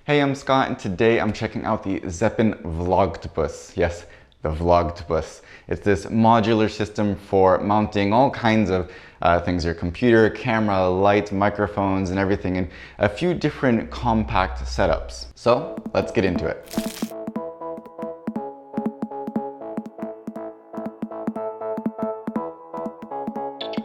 Hey, I'm Scott, and today I'm checking out the Zeapon Vlogtopus. Yes, the Vlogtopus. It's this modular system for mounting all kinds of things, your computer, camera, lights, microphones, and everything in a few different compact setups. So let's get into it.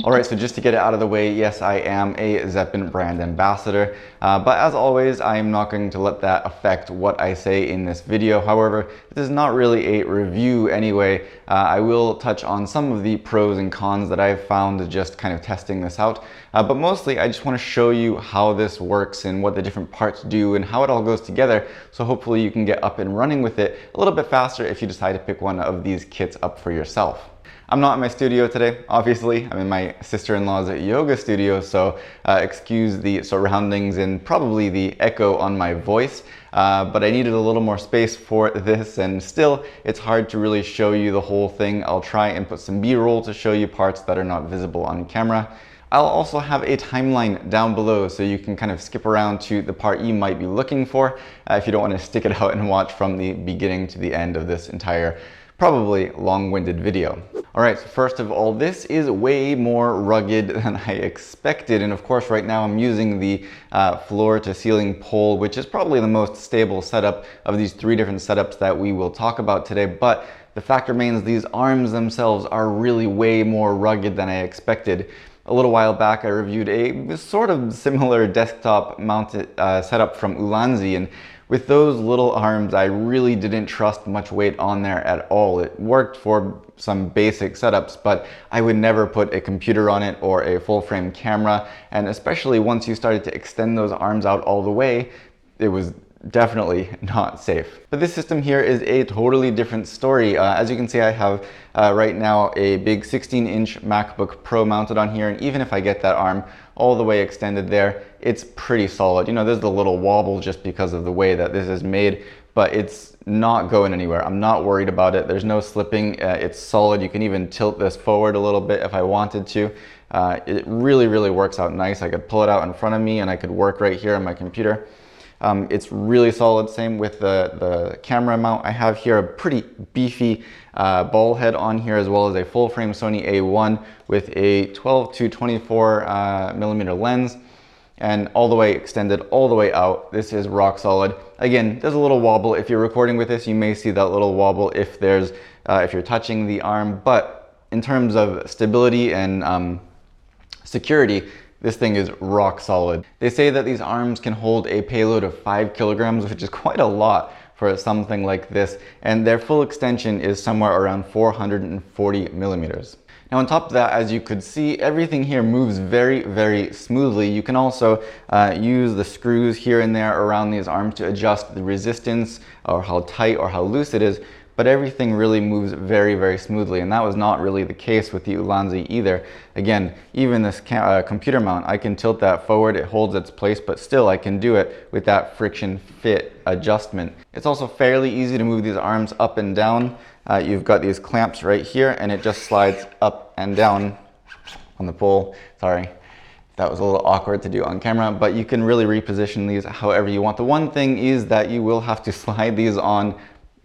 Alright, so just to get it out of the way, yes, I am a Zeapon brand ambassador, but as always, I am not going to let that affect what I say in this video. However, this is not really a review anyway. I will touch on some of the pros and cons that I've found just kind of testing this out, but mostly I just want to show you how this works and what the different parts do and how it all goes together, so hopefully you can get up and running with it a little bit faster if you decide to pick one of these kits up for yourself. I'm not in my studio today, obviously. I'm in my sister-in-law's yoga studio, so excuse the surroundings and probably the echo on my voice, but I needed a little more space for this, and still, it's hard to really show you the whole thing. I'll try and put some B-roll to show you parts that are not visible on camera. I'll also have a timeline down below so you can kind of skip around to the part you might be looking for if you don't want to stick it out and watch from the beginning to the end of this entire probably long-winded video. Alright, so first of all, this is way more rugged than I expected, and of course right now I'm using the floor-to-ceiling pole, which is probably the most stable setup of these three different setups that we will talk about today, but the fact remains these arms themselves are really way more rugged than I expected. A little while back I reviewed a sort of similar desktop mounted setup from Ulanzi, and with those little arms, I really didn't trust much weight on there at all. It worked for some basic setups, but I would never put a computer on it or a full frame camera. And especially once you started to extend those arms out all the way, it was definitely not safe. But this system here is a totally different story. As you can see, I have right now a big 16-inch MacBook Pro mounted on here, and even if I get that arm all the way extended there, it's pretty solid. You know, there's the little wobble just because of the way that this is made, but it's not going anywhere. I'm not worried about it. There's no slipping. It's solid. You can even tilt this forward a little bit if I wanted to. It really works out nice. I could pull it out in front of me and I could work right here on my computer. It's really solid. Same with the camera mount. I have here a pretty beefy ball head on here, as well as a full frame Sony A1 with a 12 to 24 millimeter lens, and all the way extended all the way out. This is rock solid. Again, there's a little wobble. If you're recording with this, you may see that little wobble if you're touching the arm, but in terms of stability and security, this thing is rock solid. They say that these arms can hold a payload of 5 kilograms, which is quite a lot for something like this, and their full extension is somewhere around 440 millimeters. Now on top of that, as you could see, everything here moves very smoothly. You can also use the screws here and there around these arms to adjust the resistance or how tight or how loose it is, but everything really moves very smoothly, and that was not really the case with the Ulanzi either. Again, even this computer mount, I can tilt that forward, it holds its place, but still I can do it with that friction fit adjustment. It's also fairly easy to move these arms up and down. You've got these clamps right here, and it just slides up and down on the pole. Sorry, that was a little awkward to do on camera, but you can really reposition these however you want. The one thing is that you will have to slide these on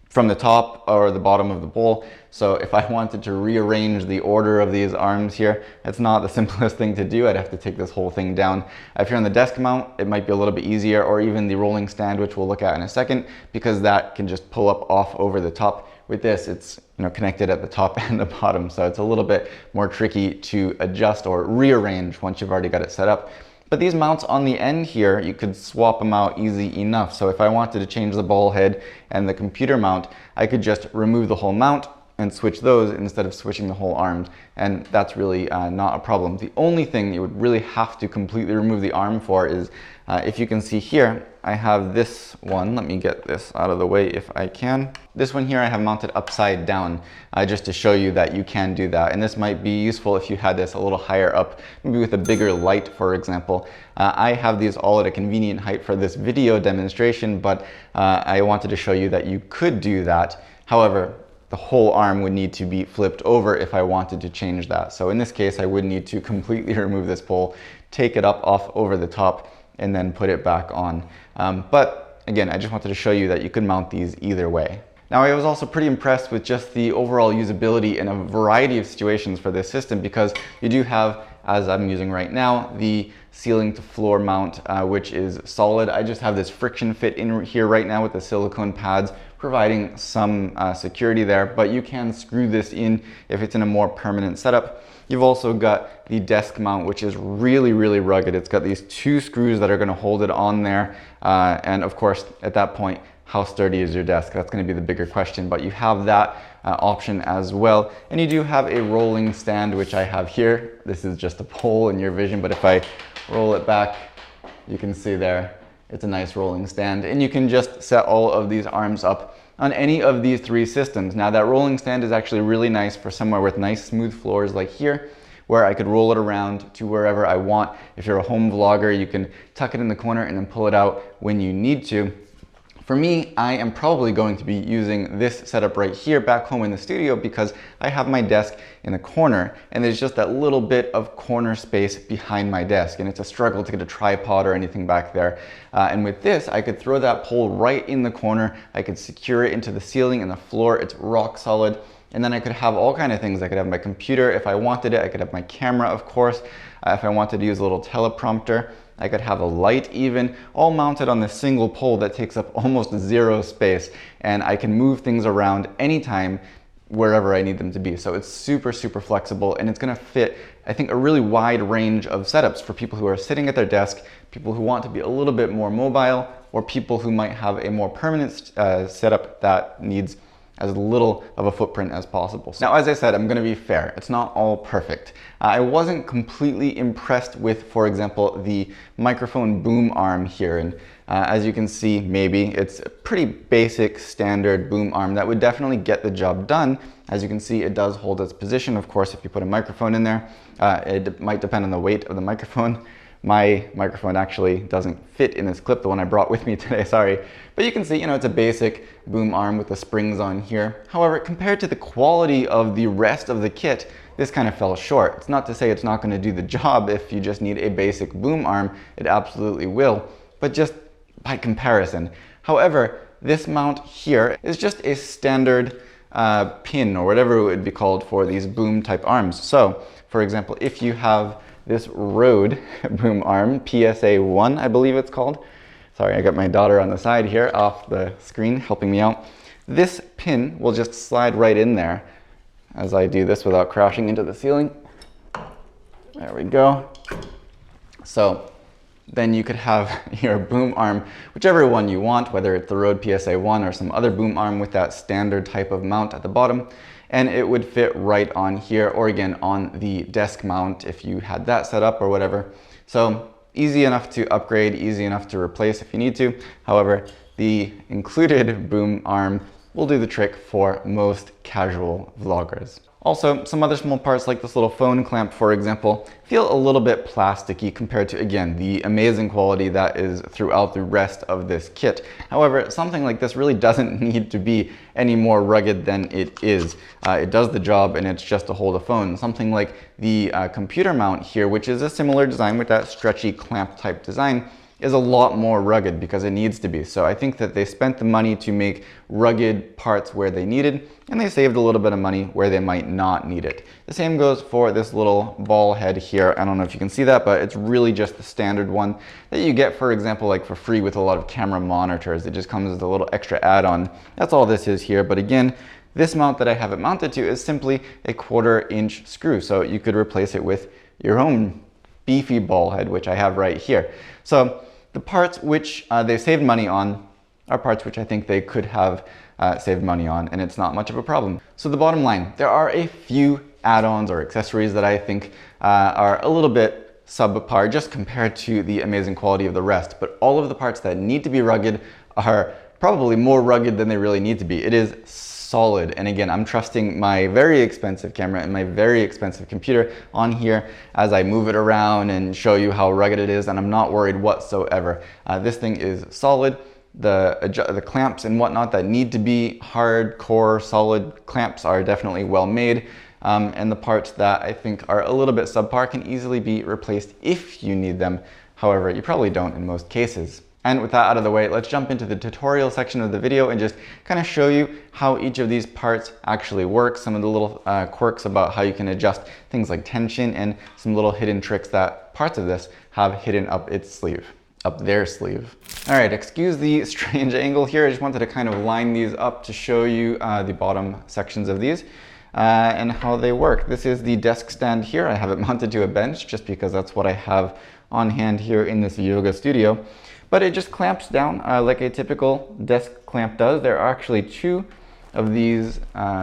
from the top or the bottom of the bowl. So if I wanted to rearrange the order of these arms here, it's not the simplest thing to do. I'd have to take this whole thing down. If you're on the desk mount, it might be a little bit easier, or even the rolling stand, which we'll look at in a second, because that can just pull up off over the top. With this, it's connected at the top and the bottom, so it's a little bit more tricky to adjust or rearrange once you've already got it set up. But these mounts on the end here, you could swap them out easy enough. So if I wanted to change the ball head and the computer mount, I could just remove the whole mount and switch those instead of switching the whole arms, and that's really not a problem. The only thing you would really have to completely remove the arm for is, if you can see here, I have this one. Let me get this out of the way if I can. This one here I have mounted upside down, just to show you that you can do that. And this might be useful if you had this a little higher up, maybe with a bigger light, for example. I have these all at a convenient height for this video demonstration, but I wanted to show you that you could do that. However, the whole arm would need to be flipped over if I wanted to change that. So in this case, I would need to completely remove this pole, take it up off over the top, and then put it back on. But again, I just wanted to show you that you could mount these either way. Now, I was also pretty impressed with just the overall usability in a variety of situations for this system, because you do have, as I'm using right now, the ceiling to floor mount, which is solid. I just have this friction fit in here right now with the silicone pads, providing some security there, but you can screw this in if it's in a more permanent setup. You've also got the desk mount, which is really, really rugged. It's got these 2 screws that are going to hold it on there. And of course, at that point, how sturdy is your desk? That's going to be the bigger question, but you have that option as well. And you do have a rolling stand, which I have here. This is just a pole in your vision, but if I roll it back, you can see there, it's a nice rolling stand. And you can just set all of these arms up on any of these 3 systems. Now, that rolling stand is actually really nice for somewhere with nice smooth floors like here, where I could roll it around to wherever I want. If you're a home vlogger, you can tuck it in the corner and then pull it out when you need to. For me, I am probably going to be using this setup right here back home in the studio, because I have my desk in the corner and there's just that little bit of corner space behind my desk, and it's a struggle to get a tripod or anything back there. And with this, I could throw that pole right in the corner. I could secure it into the ceiling and the floor. It's rock solid. And then I could have all kinds of things. I could have my computer if I wanted it. I could have my camera, of course. If I wanted to use a little teleprompter, I could have a light even, all mounted on this single pole that takes up almost 0 space. And I can move things around anytime, wherever I need them to be. So it's super, super flexible, and it's gonna fit, I think, a really wide range of setups for people who are sitting at their desk, people who want to be a little bit more mobile, or people who might have a more permanent setup that needs as little of a footprint as possible. Now, as I said, I'm gonna be fair. It's not all perfect. I wasn't completely impressed with, for example, the microphone boom arm here. And as you can see, maybe it's a pretty basic standard boom arm that would definitely get the job done. As you can see, it does hold its position. Of course, if you put a microphone in there, it might depend on the weight of the microphone. My microphone actually doesn't fit in this clip, the one I brought with me today, sorry. But you can see, it's a basic boom arm with the springs on here. However, compared to the quality of the rest of the kit, this kind of fell short. It's not to say it's not going to do the job. If you just need a basic boom arm, it absolutely will, but just by comparison. However, this mount here is just a standard pin, or whatever it would be called for these boom type arms. So, for example, if you have this Rode boom arm, PSA 1, I believe it's called. Sorry, I got my daughter on the side here off the screen helping me out. This pin will just slide right in there as I do this without crashing into the ceiling. There we go. So then you could have your boom arm, whichever one you want, whether it's the Rode PSA 1 or some other boom arm with that standard type of mount at the bottom, and it would fit right on here, or again on the desk mount if you had that set up or whatever. So easy enough to upgrade, easy enough to replace if you need to. However, the included boom arm will do the trick for most casual vloggers. Also, some other small parts like this little phone clamp, for example, feel a little bit plasticky compared to, again, the amazing quality that is throughout the rest of this kit. However, something like this really doesn't need to be any more rugged than it is. It does the job, and it's just to hold a phone. Something like the computer mount here, which is a similar design with that stretchy clamp type design, is a lot more rugged because it needs to be. So I think that they spent the money to make rugged parts where they needed, and they saved a little bit of money where they might not need it. The same goes for this little ball head here. I don't know if you can see that, but it's really just the standard one that you get, for example, like for free with a lot of camera monitors. It just comes as a little extra add-on. That's all this is here. But again, this mount that I have it mounted to is simply a 1/4 inch screw. So you could replace it with your own beefy ball head, which I have right here. So the parts which they saved money on are parts which I think they could have saved money on, and it's not much of a problem. So the bottom line, there are a few add-ons or accessories that I think are a little bit subpar just compared to the amazing quality of the rest, but all of the parts that need to be rugged are probably more rugged than they really need to be. It is solid, and again, I'm trusting my very expensive camera and my very expensive computer on here as I move it around and show you how rugged it is, and I'm not worried whatsoever. This thing is solid. The clamps and whatnot that need to be hardcore solid clamps are definitely well made, and the parts that I think are a little bit subpar can easily be replaced if you need them. However, you probably don't in most cases. And with that out of the way, let's jump into the tutorial section of the video and just kind of show you how each of these parts actually work, some of the little quirks about how you can adjust things like tension, and some little hidden tricks that parts of this have hidden up their sleeve. All right, excuse the strange angle here. I just wanted to kind of line these up to show you the bottom sections of these and how they work. This is the desk stand here. I have it mounted to a bench just because that's what I have on hand here in this yoga studio. But it just clamps down like a typical desk clamp does. There are actually 2 of these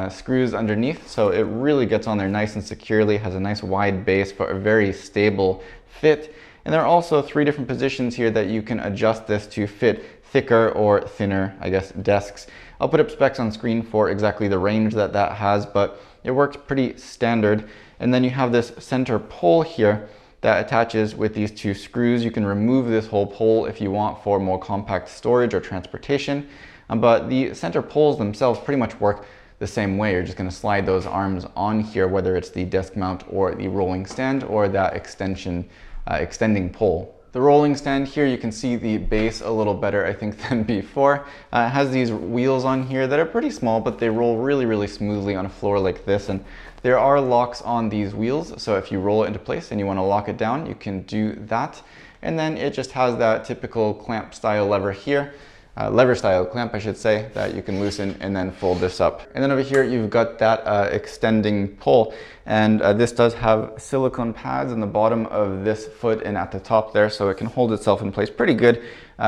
screws underneath, so it really gets on there nice and securely, has a nice wide base for a very stable fit. And there are also 3 different positions here that you can adjust this to fit thicker or thinner, I guess, desks. I'll put up specs on screen for exactly the range that has, but it works pretty standard. And then you have this center pole here that attaches with these 2 screws. You can remove this whole pole if you want for more compact storage or transportation. But the center poles themselves pretty much work the same way. You're just going to slide those arms on here, whether it's the desk mount or the rolling stand or that extending pole. The rolling stand here, you can see the base a little better, I think, than before. It has these wheels on here that are pretty small, but they roll really, really smoothly on a floor like this. And there are locks on these wheels, so if you roll it into place and you want to lock it down, you can do that. And then it just has that typical clamp style lever here. Lever style clamp, I should say, that you can loosen and then fold this up. And then over here you've got that extending pole, and this does have silicone pads in the bottom of this foot and at the top there, so it can hold itself in place pretty good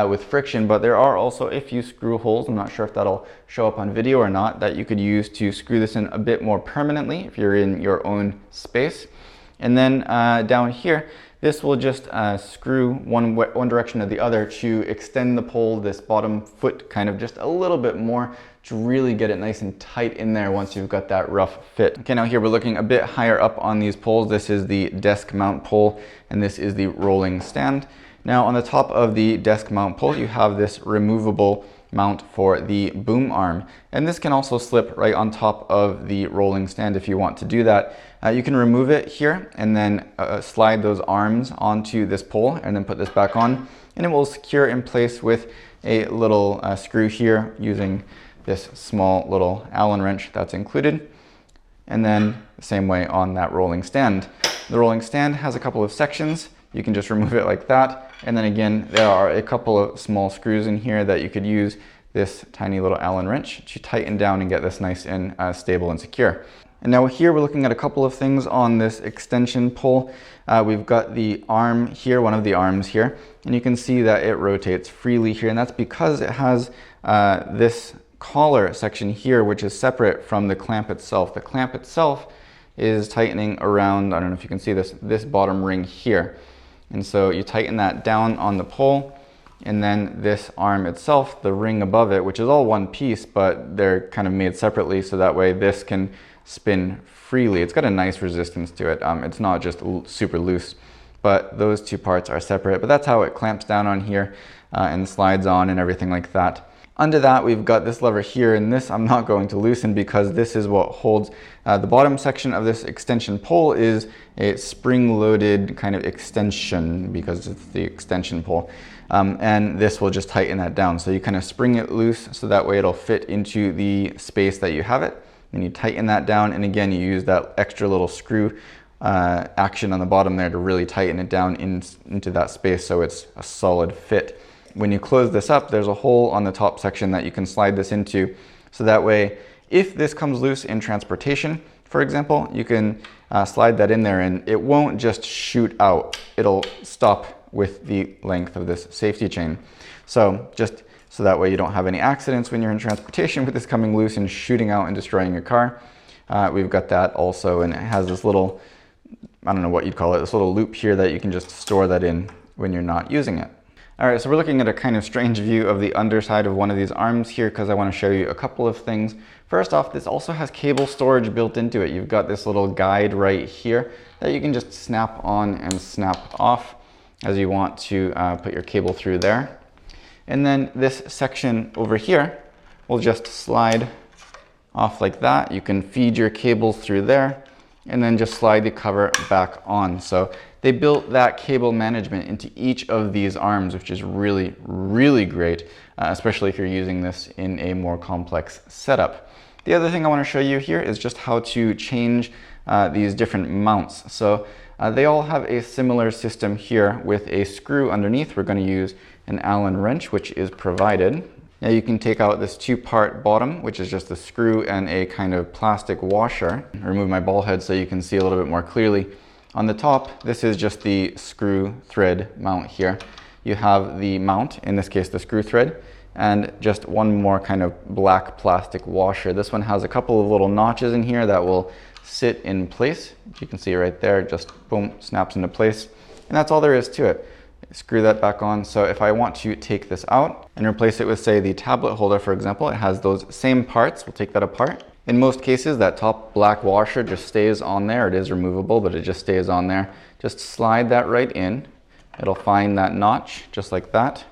with friction. But there are also a few screw holes, I'm not sure if that'll show up on video or not, that you could use to screw this in a bit more permanently if you're in your own space. And then down here, this will just screw one direction or the other to extend the pole, this bottom foot, kind of just a little bit more to really get it nice and tight in there once you've got that rough fit. Okay, now here we're looking a bit higher up on these poles. This is the desk mount pole and this is the rolling stand. Now on the top of the desk mount pole, you have this removable mount for the boom arm, and this can also slip right on top of the rolling stand if you want to do that. You can remove it here and then slide those arms onto this pole and then put this back on, and it will secure in place with a little screw here using this small little Allen wrench that's included. And then the same way on that rolling stand. The rolling stand has a couple of sections. You can just remove it like that. And then again, there are a couple of small screws in here that you could use this tiny little Allen wrench to tighten down and get this nice and stable and secure. And now here we're looking at a couple of things on this extension pole. We've got the arm here, one of the arms here, and you can see that it rotates freely here, and that's because it has this collar section here, which is separate from the clamp itself. The clamp itself is tightening around, I don't know if you can see this bottom ring here. And so you tighten that down on the pole, and then this arm itself, the ring above it, which is all one piece, but they're kind of made separately so that way this can spin freely. It's got a nice resistance to it. It's not just super loose, but those 2 parts are separate. But that's how it clamps down on here and slides on and everything like that. Under that, we've got this lever here, and this I'm not going to loosen because this is what holds the bottom section of this extension pole. Is a spring-loaded kind of extension because it's the extension pole. And this will just tighten that down. So you kind of spring it loose so that way it'll fit into the space that you have it. Then you tighten that down, and again you use that extra little screw action on the bottom there to really tighten it down into that space so it's a solid fit. When you close this up, there's a hole on the top section that you can slide this into, so that way if this comes loose in transportation, for example, you can slide that in there and it won't just shoot out. It'll stop with the length of this safety chain. So just so that way you don't have any accidents when you're in transportation with this coming loose and shooting out and destroying your car. We've got that also, and it has this little, I don't know what you'd call it, this little loop here that you can just store that in when you're not using it. All right, so we're looking at a kind of strange view of the underside of one of these arms here because I want to show you a couple of things. First off, this also has cable storage built into it. You've got this little guide right here that you can just snap on and snap off as you want to put your cable through there. And then this section over here will just slide off like that. You can feed your cables through there and then just slide the cover back on. So they built that cable management into each of these arms, which is really, really great, especially if you're using this in a more complex setup. The other thing I want to show you here is just how to change these different mounts. So they all have a similar system here with a screw underneath. We're going to use an Allen wrench, which is provided. Now you can take out this two-part bottom, which is just a screw and a kind of plastic washer. Remove my ball head so you can see a little bit more clearly. On the top, this is just the screw thread mount here. You have the mount, in this case the screw thread, and just one more kind of black plastic washer. This one has a couple of little notches in here that will sit in place. You can see right there, just boom, snaps into place. And that's all there is to it. Screw that back on. So if I want to take this out and replace it with, say, the tablet holder, for example, it has those same parts. We'll take that apart. In most cases, that top black washer just stays on there. It is removable, but it just stays on there. Just slide that right in. It'll find that notch just like that.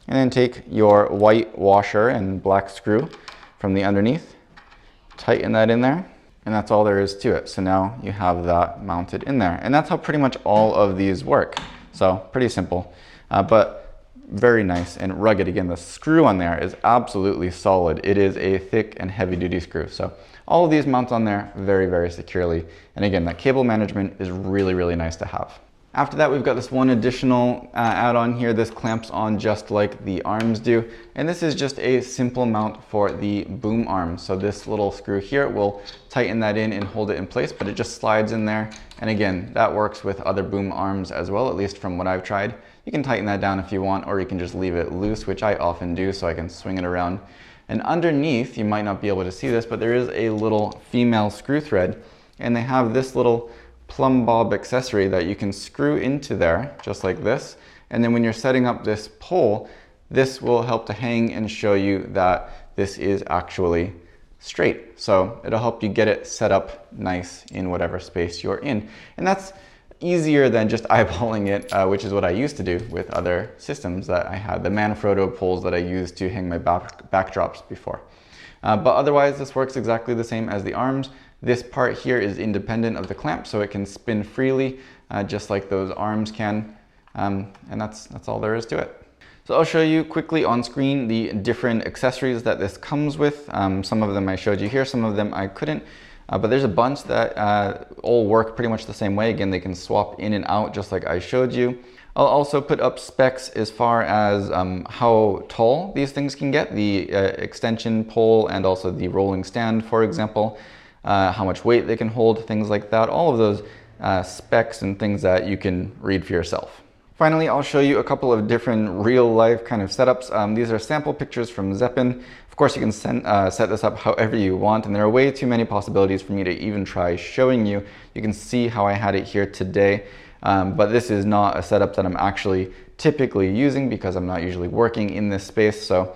And then take your white washer and black screw from the underneath, tighten that in there, and that's all there is to it. So now you have that mounted in there. And that's how pretty much all of these work. So pretty simple, but very nice and rugged. Again, the screw on there is absolutely solid. It is a thick and heavy duty screw. So all of these mount on there very, very securely. And again, that cable management is really, really nice to have. After that, we've got this one additional add-on here. This clamps on just like the arms do. And this is just a simple mount for the boom arm. So this little screw here will tighten that in and hold it in place, but it just slides in there. And again, that works with other boom arms as well, at least from what I've tried. You can tighten that down if you want, or you can just leave it loose, which I often do, so I can swing it around. And underneath, you might not be able to see this, but there is a little female screw thread, and they have this little plumb bob accessory that you can screw into there, just like this. And then when you're setting up this pole, this will help to hang and show you that this is actually straight. So it'll help you get it set up nice in whatever space you're in. And that's easier than just eyeballing it, which is what I used to do with other systems that I had, the Manfrotto poles that I used to hang my backdrops before. But otherwise, this works exactly the same as the arms. This part here is independent of the clamp, so it can spin freely, just like those arms can. And that's all there is to it. So I'll show you quickly on screen the different accessories that this comes with. Some of them I showed you here, some of them I couldn't. But there's a bunch that all work pretty much the same way. Again, they can swap in and out just like I showed you. I'll also put up specs as far as how tall these things can get, the extension pole and also the rolling stand, for example. How much weight they can hold, things like that. All of those specs and things that you can read for yourself. Finally, I'll show you a couple of different real life kind of setups. These are sample pictures from Zeapon. Of course, you can set this up however you want, and there are way too many possibilities for me to even try showing you. You can see how I had it here today, but this is not a setup that I'm actually typically using because I'm not usually working in this space. So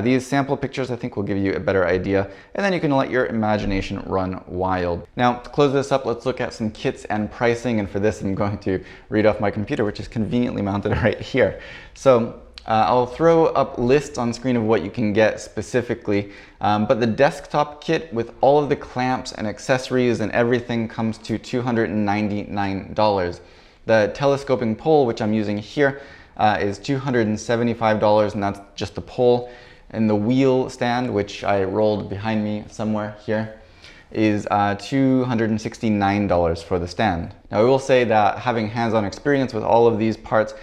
these sample pictures I think will give you a better idea, and then you can let your imagination run wild. Now, to close this up, let's look at some kits and pricing, and for this I'm going to read off my computer, which is conveniently mounted right here. So I'll throw up lists on screen of what you can get specifically, but the desktop kit with all of the clamps and accessories and everything comes to $299. The telescoping pole, which I'm using here, is $275, and that's just the pole. And the wheel stand, which I rolled behind me somewhere here, is $269 for the stand. Now I will say that having hands-on experience with all of these parts,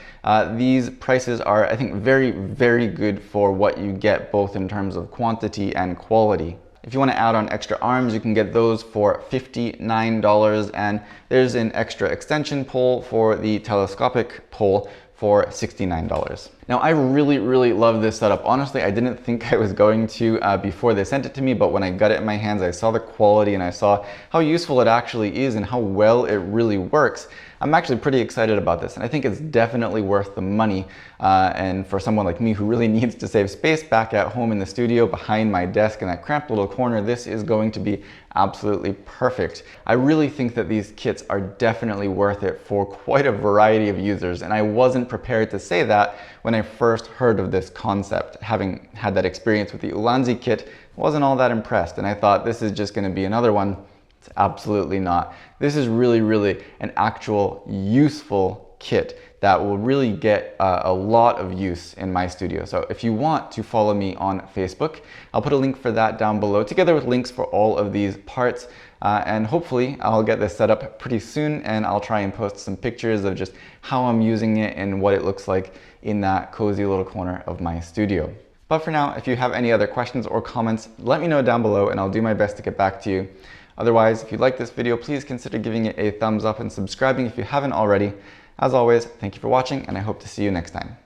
these prices are, I think, very, very good for what you get, both in terms of quantity and quality. If you want to add on extra arms, you can get those for $59, and there's an extra extension pole for the telescopic pole for $69. Now, I really, really love this setup. Honestly, I didn't think I was going to before they sent it to me, but when I got it in my hands, I saw the quality and I saw how useful it actually is and how well it really works. I'm actually pretty excited about this, and I think it's definitely worth the money. And for someone like me who really needs to save space back at home in the studio behind my desk in that cramped little corner, this is going to be absolutely perfect. I really think that these kits are definitely worth it for quite a variety of users, and I wasn't prepared to say that when I first heard of this concept. Having had that experience with the Ulanzi kit, I wasn't all that impressed, and I thought this is just going to be another one It's absolutely not. This is really an actual useful kit that will really get a lot of use in my studio. So if you want to follow me on Facebook, I'll put a link for that down below, together with links for all of these parts. And hopefully I'll get this set up pretty soon, and I'll try and post some pictures of just how I'm using it and what it looks like in that cozy little corner of my studio. But for now, if you have any other questions or comments, let me know down below and I'll do my best to get back to you. Otherwise, if you like this video, please consider giving it a thumbs up and subscribing if you haven't already. As always, thank you for watching, and I hope to see you next time.